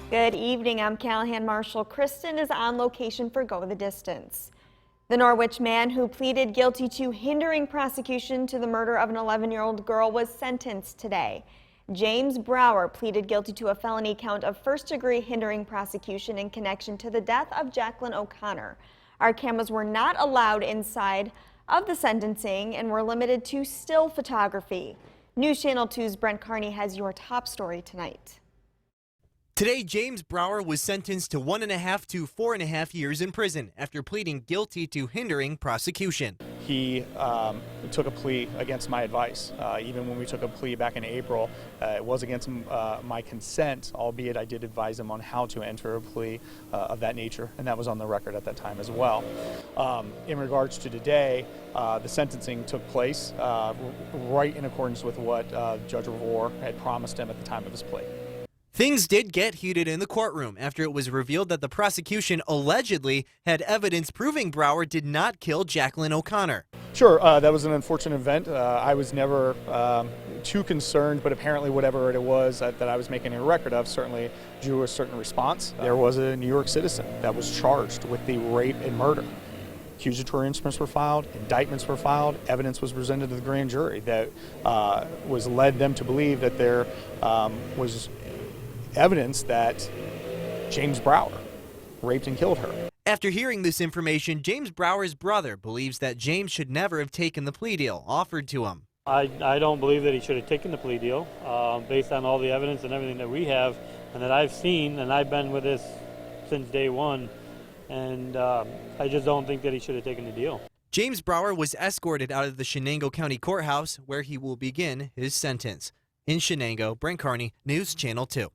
Good evening. I'm Callahan Marshall. Kristen is on location for Go the Distance. The Norwich man who pleaded guilty to hindering prosecution to the murder of an 11-year-old girl was sentenced today. James Brower pleaded guilty to a felony count of first-degree hindering prosecution in connection to the death of Jacqueline O'Connor. Our cameras were not allowed inside of the sentencing and were limited to still photography. News Channel 2's Brent Carney has your top story tonight. Today, James Brower was sentenced to 1.5 to 4.5 years in prison after pleading guilty to hindering prosecution. He took a plea against my advice. Even when we took a plea back in April, it was against my consent, albeit I did advise him on how to enter a plea of that nature, and that was on the record at that time as well. In regards to today, the sentencing took place right in accordance with what Judge Revore had promised him at the time of his plea. Things did get heated in the courtroom after it was revealed that the prosecution allegedly had evidence proving Brower did not kill Jacqueline O'Connor. Sure, that was an unfortunate event. I was never too concerned, but apparently whatever it was that I was making a record of certainly drew a certain response. There was a New York citizen that was charged with the rape and murder. Accusatory instruments were filed, indictments were filed, evidence was presented to the grand jury that led them to believe that there was evidence that James Brower raped and killed her. After hearing this information, James Brower's brother believes that James should never have taken the plea deal offered to him. I don't believe that he should have taken the plea deal based on all the evidence and everything that we have and that I've seen, and I've been with this since day one, and I just don't think that he should have taken the deal. James Brower was escorted out of the Shenango County Courthouse where he will begin his sentence. In Shenango, Brent Carney, News Channel 2.